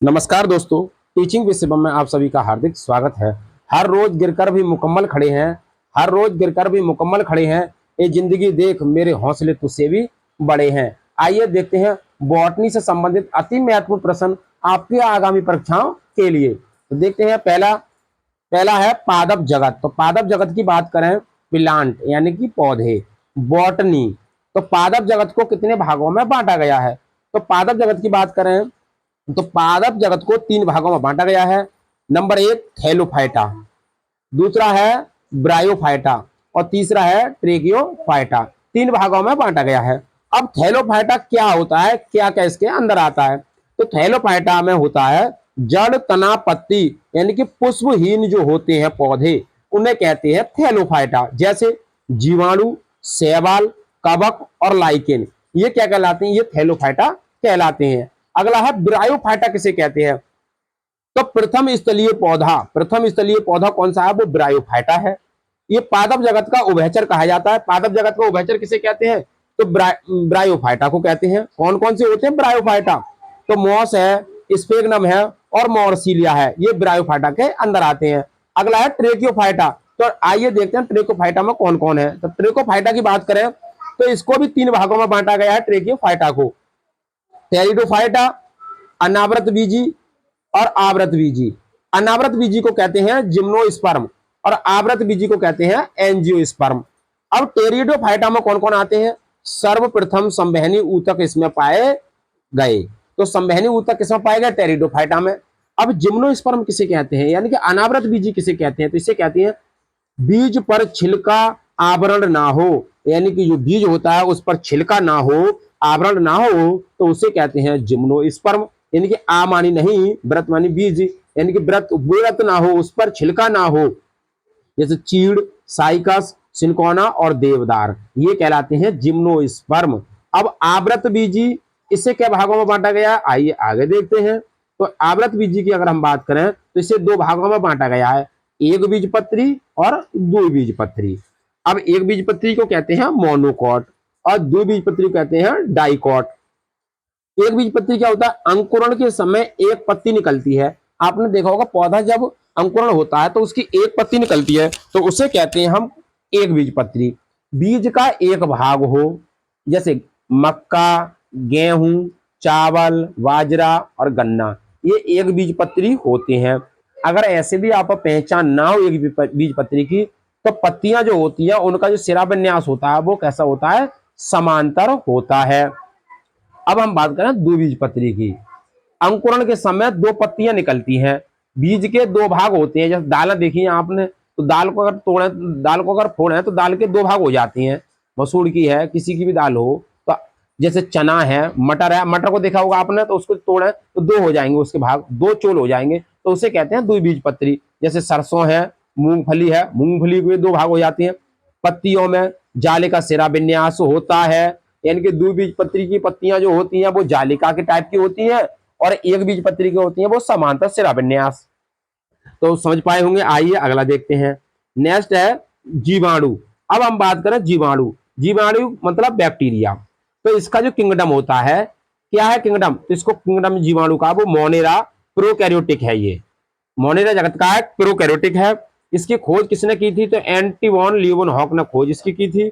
नमस्कार दोस्तों, teaching with Shivam में आप सभी का हार्दिक स्वागत है। हर रोज गिरकर भी मुकम्मल खड़े हैं, हर रोज गिरकर भी मुकम्मल खड़े हैं। ये जिंदगी देख मेरे हौसले तुझसे भी बड़े हैं। आइए देखते हैं बॉटनी से संबंधित अति महत्वपूर्ण प्रश्न आपके आगामी परीक्षाओं के लिए। तो देखते हैं पहला पहला है पादप जगत। तो पादप जगत की बात करें, प्लांट यानी कि पौधे, बॉटनी। तो पादप जगत को कितने भागों में बांटा गया है? तो पादप जगत की बात करें तो पादप जगत को 3 भागों में बांटा गया है। नंबर 1 थैलोफाइटा, दूसरा है ब्रायोफाइटा और तीसरा है ट्रेकियोफाइटा। 3 भागों में बांटा गया है। अब थैलोफाइटा क्या होता है, क्या क्या इसके अंदर आता है? तो थैलोफाइटा में होता है जड़, तना, पत्ती यानी कि पुष्पहीन जो होते हैं पौधे, उन्हें कहते हैं थैलोफाइटा। जैसे जीवाणु, शैवाल, कवक और लाइकेन, ये क्या कहलाते हैं? ये थैलोफाइटा कहलाते हैं। अगला है ब्रायोफाइटा, किसे कहते हैं? तो प्रथम स्थलीय पौधा कौन सा है? वो ब्रायोफाइटा है। ये पादप जगत का उभयचर कहा जाता है। पादप जगत का उभयचर किसे कहते हैं? तो ब्रायोफाइटा को कहते हैं। कौन कौन से होते हैं ब्रायोफाइटा? तो मॉस है, स्फेगनम है और मॉर्सिलिया है, ये ब्रायोफाइटा के अंदर आते हैं। अगला है ट्रेकियोफाइटा। तो आइए देखते हैं ट्रेकोफाइटा में कौन कौन है। तो ट्रेकोफाइटा की बात करें तो इसको भी 3 भागों में बांटा गया है ट्रेकियोफाइटा को। टेरिडोफाइटा, अनावृत बीजी और आवृत बीजी। अनावृत बीजी को कहते हैं जिम्नोस्पर्म और आवृत बीजी को कहते हैं एंजियोस्पर्म। अब टेरिडोफाइटा में कौन कौन आते हैं? सर्वप्रथम संवहनी ऊतक इसमें पाए गए। तो संवहनी ऊतक किसमें पाए गए? टेरिडोफाइटा में। अब जिम्नोस्पर्म किसे कहते हैं, यानी कि अनावृत बीजी किसे कहते हैं? तो इसे कहते हैं बीज पर छिलका आवरण ना हो, यानी कि जो बीज होता है उस पर छिलका ना हो, आवरण ना हो, तो उसे कहते हैं जिम्नोस्पर्म। यानी कि आ मानी नहीं, व्रत मानी बीज, यानी कि व्रत ना हो, उस पर छिलका ना हो। जैसे चीड़, साइकस, सिनकोना और देवदार, ये कहलाते हैं जिम्नोस्पर्म। अब आवृत बीजी, इसे क्या भागों में बांटा गया? आइए आगे देखते हैं। तो आवृत बीजी की अगर हम बात करें तो इसे 2 भागों में बांटा गया है, एक बीजपत्री और द्विबीजपत्री। अब एक बीजपत्री को कहते हैं मोनोकॉट और द्विबीजपत्री को कहते हैं डाइकॉट। एक बीजपत्री क्या होता है? अंकुरण के समय एक पत्ती निकलती है। आपने देखा होगा पौधा जब अंकुरण होता है तो उसकी एक पत्ती निकलती है, तो उसे कहते हैं हम एक बीजपत्री। बीज का एक भाग हो, जैसे मक्का, गेहूं, चावल, बाजरा और गन्ना, ये एक बीजपत्री होते हैं। अगर ऐसे भी आप पहचान ना हो एक बीजपत्री की, तो पत्तियां जो होती है उनका जो सिरा विन्यास होता है वो कैसा होता है? समांतर होता है। अब हम बात करें द्विबीजपत्री की। अंकुरण के समय 2 पत्तियां निकलती हैं। बीज के 2 भाग होते हैं। जैसे दाल देखी आपने, तो दाल को अगर तोड़े, दाल को अगर फोड़े तो दाल के 2 भाग हो जाती हैं। मसूर की है, किसी की भी दाल हो, तो जैसे चना है, मटर है, मटर को देखा होगा आपने, तो उसको तोड़े तो 2 हो जाएंगे, उसके भाग 2 चोल हो जाएंगे, तो उसे कहते हैं द्विबीजपत्री। जैसे सरसों है, मूंगफली है, मूंगफली के 2 भाग हो जाती हैं। पत्तियों में जाले का सिरा विन्यास होता है, यानी कि द्विबीजपत्री की पत्तियां जो होती हैं वो जालिका के टाइप की होती हैं और एक बीजपत्री की होती हैं वो समांतर सिरा विन्यास। तो समझ पाए होंगे। आइए अगला देखते हैं। नेक्स्ट है जीवाणु। अब हम बात करें जीवाणु। जीवाणु मतलब बैक्टीरिया। तो इसका जो किंगडम होता है, क्या है किंगडम? तो इसको किंगडम जीवाणु का वो मोनेरा प्रोकैरियोटिक है। ये मोनेरा जगत का है, प्रोकैरियोटिक है। इसकी खोज किसने की थी? तो एंटी वॉन लीeuwenhoek ने खोज इसकी की थी।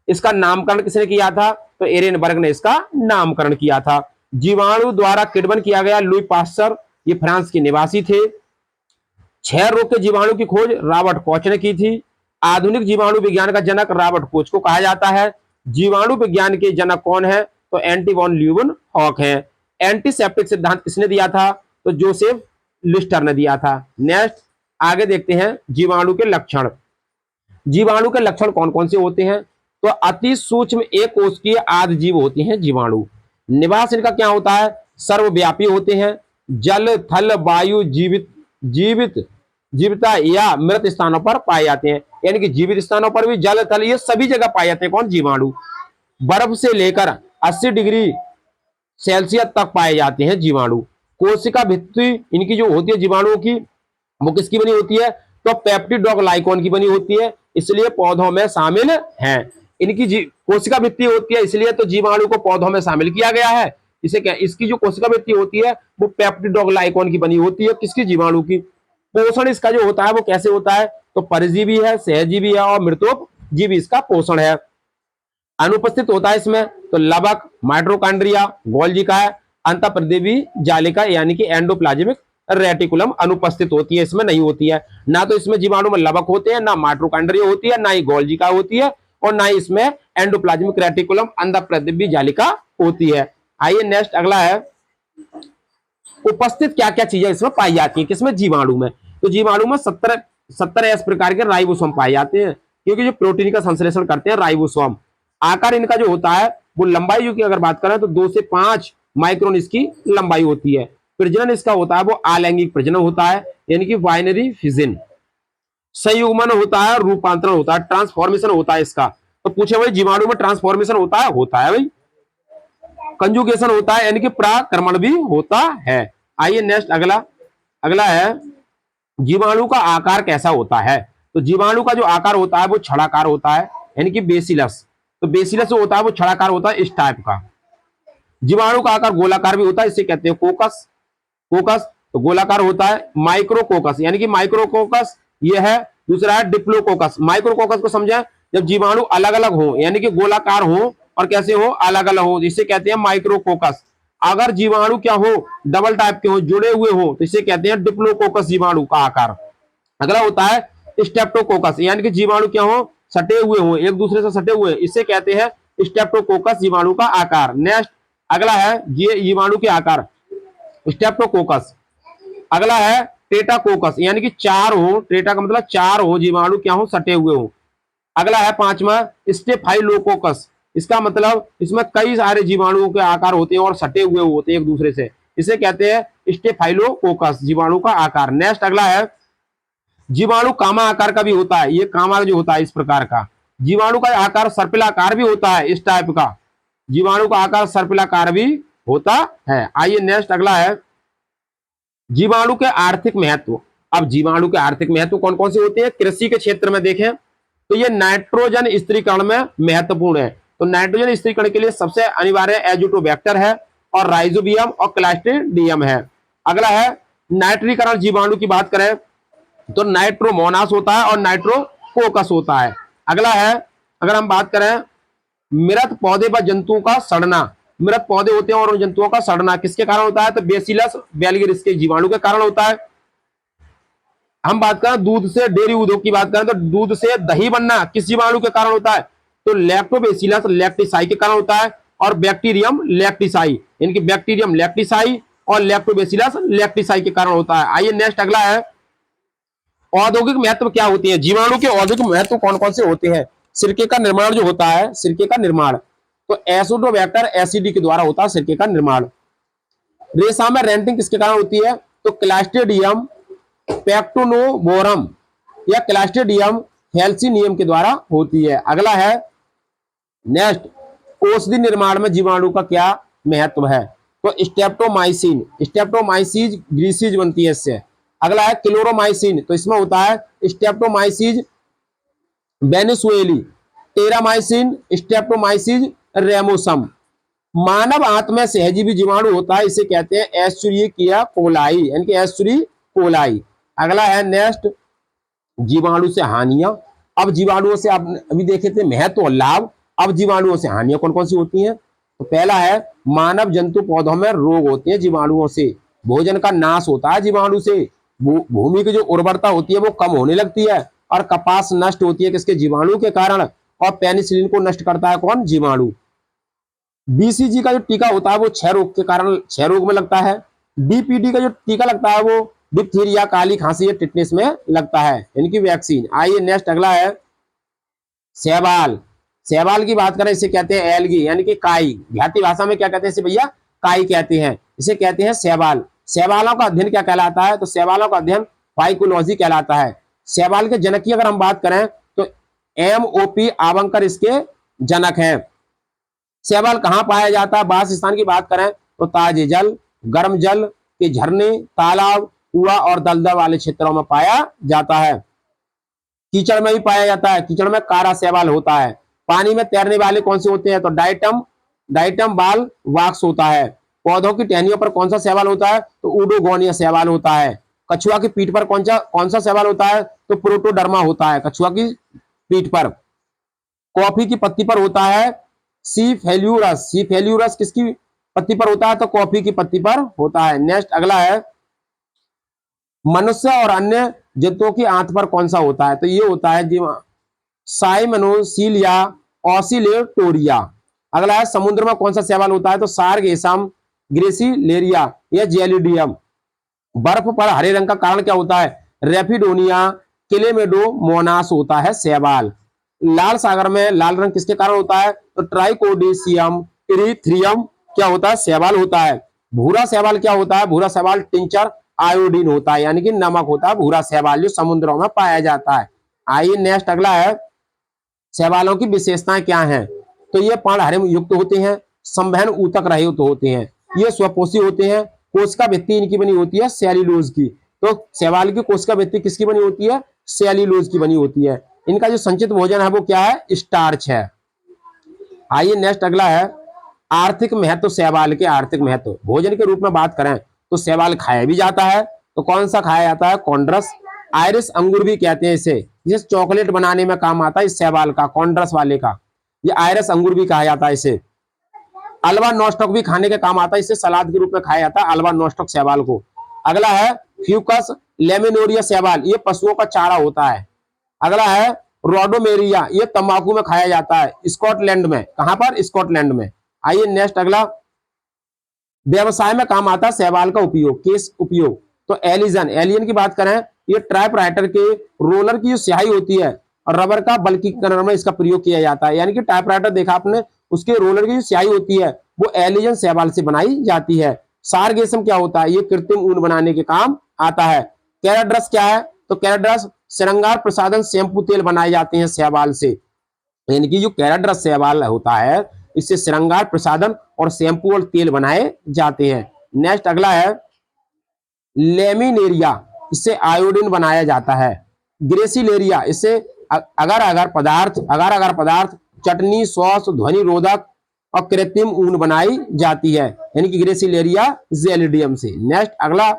इसका नामकरण किसने किया था? तो एरेनबर्ग ने इसका नामकरण किया था। जीवाणु द्वारा किण्वन किया गया लुई पास्चर, ये फ्रांस के निवासी थे। 6 रोग के जीवाणु की खोज रॉबर्ट कोच ने की थी। आधुनिक जीवाणु विज्ञान का जनक रॉबर्ट कोच को कहा जाता है। जीवाणु विज्ञान के जनक कौन है? तो एंटी वॉन लीeuwenhoek है। एंटीसेप्टिक सिद्धांत किसने दिया था? तो जोसेफ लिस्टर ने दिया था। नेक्स्ट आगे देखते हैं जीवाणु के लक्षण। जीवाणु के लक्षण कौन कौन से होते हैं? तो अति सूक्ष्म एक कोशिकीय आदि जीव होते हैं जीवाणु। निवास इनका क्या होता है? सर्वव्यापी होते हैं। जल, थल, वायु, जीविता या मृत स्थानों पर पाए जाते हैं, यानी कि जीवित स्थानों पर भी, जल, थल, ये सभी जगह पाए जाते हैं। कौन? जीवाणु। बर्फ से लेकर 80 डिग्री सेल्सियस तक पाए जाते हैं जीवाणु। कोशिका भित्ति इनकी जो होती है जीवाणुओं की, वो किसकी बनी होती है? तो पेप्टिड और ग्लाइकॉन की बनी होती है, इसलिए पौधों में शामिल हैं। इनकी कोशिका भित्ति होती है, इसलिए तो जीवाणु को पौधों में शामिल किया गया है। इसे क्या, इसकी जो कोशिका भित्ति होती है वो पेप्टिडोग्लाइकॉन की बनी होती है, किसकी, जीवाणु की। पोषण इसका जो होता है वो कैसे होता है, तो परजीवी है, सहजीवी है और मृतोपजीवी इसका पोषण है। अनुपस्थित होता है इसमें तो लवक, माइटोकॉन्ड्रिया, गोल्गी का है, अंतःप्रदेवी जालिका यानी कि एंडोप्लाज्मिक रेटिकुलम अनुपस्थित होती है, इसमें नहीं होती है। ना तो इसमें जीवाणु में लवक होते हैं, ना माइटोकॉन्ड्रिया होती है, ना ही गोल्गी का होती है, और ना ही इसमें एंडोप्लाज्मिक रेटिकुलम अंतःप्रदेवी जालिका होती है। आइए नेक्स्ट अगला है, उपस्थित क्या क्या चीजें इसमें पाई जाती है, किसमें, जीवाणु में। तो जीवाणु में 70 एस प्रकार के राइबोसोम पाए जाते हैं, क्योंकि जो प्रोटीन का संश्लेषण करते हैं राइबोसोम। आकार इनका जो होता है वो लंबाई की अगर बात करें तो 2 से 5 माइक्रोन इसकी लंबाई होती है। प्रजनन इसका होता है वो अलैंगिक प्रजनन होता है, यानी कि बाइनरी फिजन। संयुग्मन होता है, रूपांतरण होता है, ट्रांसफॉर्मेशन होता है इसका। तो पूछे भाई जीवाणु में ट्रांसफॉर्मेशन होता है भाई। कंजुगेशन होता है, यानी कि पराक्रमण भी होता है। आइए नेक्स्ट अगला अगला है, जीवाणु का आकार कैसा होता है। तो जीवाणु का जो आकार होता है वो छड़ाकार होता है, यानी कि बेसिलस। तो बेसिलस जो होता है वो छड़ाकार होता है, इस टाइप का। जीवाणु का आकार गोलाकार भी होता है, इसे कहते हैं कोकस। कोकस तो गोलाकार होता है। माइक्रोकोकस यानी कि माइक्रोकोकस ये है। दूसरा है डिप्लोकोकस। माइक्रोकोकस को समझे, जब जीवाणु अलग अलग हो, यानी कि गोलाकार हो और कैसे हो, अलग अलग हो, जिसे कहते हैं माइक्रोकोकस। अगर जीवाणु क्या हो, डबल टाइप के हो, जुड़े हुए हो, तो इसे कहते हैं डिप्लोकोकस जीवाणु का आकार। अगला होता है स्टेप्टोकोकस, यानी कि जीवाणु क्या हो, सटे हुए हो, एक दूसरे से सटे हुए, इसे कहते हैं स्टेप्टोकोकस जीवाणु का आकार। नेक्स्ट अगला है ये जीवाणु के आकार, स्टेप्टोकोकस। अगला है टेटाकोकस, यानी कि चार हो, टेटा का मतलब चार हो, जीवाणु क्या हो, सटे हुए हो। अगला है पांचवा स्टेफाइलोकोकस, इसका मतलब इसमें कई सारे जीवाणुओं के आकार होते हैं और सटे हुए होते हैं एक दूसरे से, इसे कहते हैं स्टेफाइलोकोकस जीवाणु का आकार। नेक्स्ट अगला है जीवाणु कामा आकार का भी होता है, ये कामा जो होता है इस प्रकार का। जीवाणु का आकार सर्पिलाकार भी होता है, इस टाइप का जीवाणु का आकार सर्पिलाकार भी होता है। आइए नेक्स्ट अगला है जीवाणु के आर्थिक महत्व। अब जीवाणु के आर्थिक महत्व कौन कौन से होते हैं, कृषि के क्षेत्र में देखें तो ये नाइट्रोजन स्थिरीकरण में महत्वपूर्ण है। तो नाइट्रोजन स्थिरीकरण के लिए सबसे अनिवार्य एजोटोबैक्टर है और राइजोबियम और क्लास्ट्रिडियम है। अगला है नाइट्रीकरण, जीवाणु की बात करें तो नाइट्रोमोनास होता है और नाइट्रोकोकस होता है। अगला है अगर हम बात करें मृत पौधे व जंतुओं का सड़ना, मृत पौधे होते हैं और उन जंतुओं का सड़ना किसके कारण होता है, तो बेसिलस बेलगिरिस के जीवाणु के कारण होता है। हम बात करें दूध से डेयरी उद्योग की बात करें तो दूध से दही बनना किस जीवाणु के कारण होता है, तो लैक्टोबैसिलस लैक्टिसाई के कारण होता है, और बैक्टीरियम लैक्टिसाई, यानी कि बैक्टीरियम लैक्टिसाई और लैक्टोबैसिलस लैक्टिसाई के कारण होता है। आइए नेक्स्ट अगला है औद्योगिक महत्व क्या होती है, जीवाणु के औद्योगिक महत्व कौन कौन से होते हैं। सिरके का निर्माण जो होता है, सिरके का निर्माण तो एसिडोबैक्टर एसिडी के द्वारा होता है सिरके का निर्माण। रेशा में रेंटिंग किसके कारण होती है, तो क्लास्ट्रिडियम पैक्टोनोवोरम या क्लास्ट्रिडियम हेल्सिनियम के द्वारा होती है। अगला है नेक्स्ट औषधि निर्माण में जीवाणु का क्या महत्व है, तो स्टेप्टोमाइसिन, स्टेप्टोमाइसिस ग्रीसीज बनती है इससे। अगला है क्लोरोमाइसिन, तो इसमें होता है स्टेप्टोमाइसिस वेनेसुएली, टेरामाइसिन स्टेप्टोमाइसिस रेमोसम। मानव आंत में सहजीवी जीवाणु होता है, इसे कहते हैं एस्चुरिकिया कोलाई, यानी कि एस्चुरी कोलाई। अगला है नेक्स्ट जीवाणु से हानियां। अब जीवाणुओं से आप अभी देखे थे महत्व और लाभ, अब जीवाणुओं से हानियां कौन कौन सी होती हैं, तो पहला है मानव जंतु पौधों में रोग होते हैं जीवाणुओं से, भोजन का नाश होता है जीवाणु से, भूमि की जो उर्वरता होती है वो कम होने लगती है, और कपास नष्ट होती है किसके, जीवाणु के कारण, और पेनिसिलिन को नष्ट करता है कौन, जीवाणु। बीसीजी का जो टीका होता है वो 6 रोग के कारण 6 रोग में लगता है। डीपीडी का जो टीका लगता है वो डिप्थीरिया, काली खांसी या टिटनेस में लगता है, यानी कि वैक्सीन। आइए नेक्स्ट अगला है शैवाल। शैवाल की बात करें इसे कहते हैं एल्गी, यानी कि काई। देहाती भाषा में क्या कहते हैं इसे भैया, काई कहते हैं, इसे कहते हैं शैवाल। शैवालों का अध्ययन क्या कहलाता है, तो शैवालों का अध्ययन फाइकोलॉजी कहलाता है। शैवाल के जनक की अगर हम बात करें तो एमओपी आवंकर इसके जनक हैं। शैवाल कहाँ पाया जाता है, वास स्थान की बात करें तो ताजे जल, गर्म जल के झरने, तालाब, कुआं और दलदल वाले क्षेत्रों में पाया जाता है। कीचड़ में भी पाया जाता है, कीचड़ में कारा शैवाल होता है। पानी में तैरने वाले कौन से होते हैं, तो डाइटम बाल वाक्स होता है। पौधों की टहनियों पर कौन सा शैवाल होता है? तो ऊडोगोनिया शैवाल होता है। कछुआ की पीठ पर कौन सा शैवाल होता है? तो प्रोटोडर्मा होता है कछुआ की पीठ पर। कॉफी की पत्ती पर होता है सी फेल्यूरस। सी फेल्यूरस किसकी पत्ती पर होता है? तो कॉफी की पत्ती पर होता है। नेक्स्ट अगला है, मनुष्य और अन्य जंतुओं की आंत पर कौन सा होता है? तो ये होता है जी साइमनोसीलिया ऑसिलेटोरिया। अगला है, समुद्र में कौन सा शैवाल होता है? तो सार्गेसम, ग्रेसिलेरिया या जेलिडियम। बर्फ पर हरे रंग का कारण क्या होता है? रेफिडोनिया क्लेमेडोमोनास होता है शैवाल। लाल सागर में लाल रंग किसके कारण होता है? तो ट्राइकोडिसियम इरिथ्रियम क्या होता है? शैवाल होता है। भूरा शैवाल क्या होता है? भूरा शैवाल टिंचर आयोडीन होता है, यानी कि नमक होता है भूरा शैवाल, जो समुद्रों में पाया जाता है। आइए नेक्स्ट अगला है, शैवालों की विशेषताएं क्या हैं? तो ये पर्णहरिम युक्त होते हैं, संवहन ऊतक रहित होते हैं, ये स्वपोषी होते हैं, कोशिका भित्ति इनकी बनी होती है सेल्यूलोज की। तो शैवाल की कोशिका भित्ति किसकी बनी होती है? सेल्यूलोज की बनी होती है। इनका जो संचित भोजन है वो क्या है? स्टार्च है। आइए नेक्स्ट अगला है, आर्थिक महत्व शैवाल के। आर्थिक महत्व भोजन के रूप में बात करें तो शैवाल खाया भी जाता है। तो कौन सा खाया जाता है? कॉन्ड्रस। आयरिस अंगूर भी कहते हैं इसे, जिस चॉकलेट बनाने में काम आता है इस शैवाल का, कॉन्ड्रस वाले का, ये आयरिस अंगूर भी कहा जाता है इसे। अल्वा नॉस्टॉक भी खाने के काम आता है, इसे सलाद के रूप में खाया जाता है अल्वा नॉस्टॉक शैवाल को। अगला है फ्यूकस लेमिनोरिया शैवाल, ये पशुओं का चारा होता है। अगला है रोडोमेरिया, ये तंबाकू में खाया जाता है स्कॉटलैंड में। कहां पर? स्कॉटलैंड में। आइए नेक्स्ट अगला, व्यवसाय में काम आता है शैवाल का उपयोग। किस उपयोग? तो एलिजन, एलियन की बात करें, ये टाइपराइटर के रोलर की जो स्याही होती है और रबर का बल्कीकरण में इसका प्रयोग किया जाता है। यानी कि टाइपराइटर देखा आपने, उसके रोलर की जो स्याही होती है वो एलिजन शैवाल से बनाई जाती है। सारगेसम क्या होता है? ये कृत्रिम ऊन बनाने के काम आता है। कैराड्रस क्या है? तो कैराड्रस श्रृंगार प्रसाधन शैम्पू तेल बनाए जाते हैं शैवाल से। यानी कि जो कैराड्रस शैवाल होता है इससे श्रृंगार प्रसाधन और शैम्पू और तेल बनाए जाते हैं। नेक्स्ट अगला है, लेमिनेरिया, इससे आयोडीन बनाया जाता है। ग्रेसिलेरिया, इससे अगर अगर पदार्थ चटनी, सॉस, ध्वनि रोधक और कृत्रिम ऊन बनाई जाती है, यानी कि ग्रेसिलेरिया जेलिडियम से। नेक्स्ट अगला,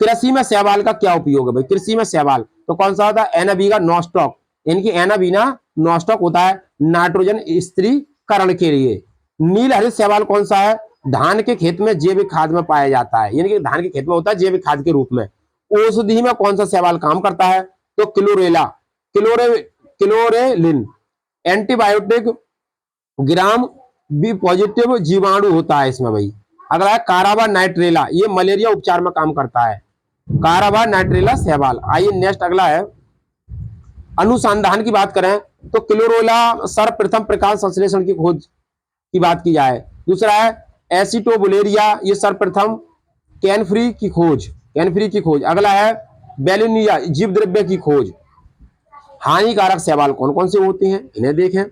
कृषि में शैवाल का क्या उपयोग है भाई? कृषि में शैवाल तो कौन सा होता है? एनाबीना नॉस्टॉक, यानी कि एनाबीना नॉस्टॉक होता है नाइट्रोजन स्थिरीकरण के लिए। नील हरित शैवाल कौन सा है? धान के खेत में जैविक खाद में पाया जाता है, यानी कि धान के खेत में होता है जैविक खाद के रूप में। औषधि में कौन सा शैवाल काम करता है? तो क्लोरेला, क्लोरेलिन एंटीबायोटिक ग्राम बी पॉजिटिव जीवाणु होता है इसमें भाई। अगला है काराबा नाइट्रेला, ये मलेरिया उपचार में काम करता है, काराबा नाइट्रेला शैवाल। आइए नेक्स्ट अगला है, अनुसंधान की बात करें तो क्लोरोला सर्वप्रथम प्रकाश संश्लेषण की खोज की बात की जाए। दूसरा है एसिटोबुलेरिया, ये सर्वप्रथम कैनफ्री की खोज। अगला है बेलिनिया, जीव द्रव्य की खोज। हानिकारक शैवाल कौन कौन से होते हैं इन्हें देखें,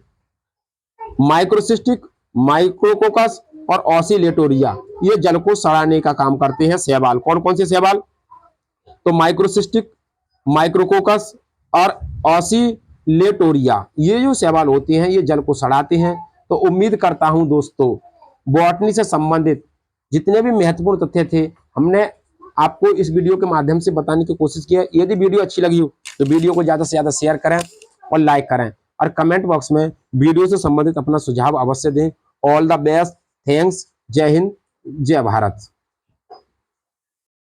माइक्रोसिस्टिक, माइक्रोकोकस और ऑसिलेटोरिया, ये जल को सड़ाने का काम करते हैं शैवाल। कौन कौन से शैवाल? तो माइक्रोसिस्टिक, माइक्रोकोकस और ऑसिलेटोरिया, ये जो शैवाल होते हैं ये जल को सड़ाते हैं। तो उम्मीद करता हूं दोस्तों बॉटनी से संबंधित जितने भी महत्वपूर्ण तथ्य थे हमने आपको इस वीडियो के माध्यम से बताने की कोशिश की है। यदि वीडियो अच्छी लगी हो तो वीडियो को ज्यादा से ज्यादा शेयर करें और लाइक करें और कमेंट बॉक्स में वीडियो से संबंधित अपना सुझाव अवश्य दें। ऑल द बेस्ट, थैंक्स, जय हिंद, जय भारत।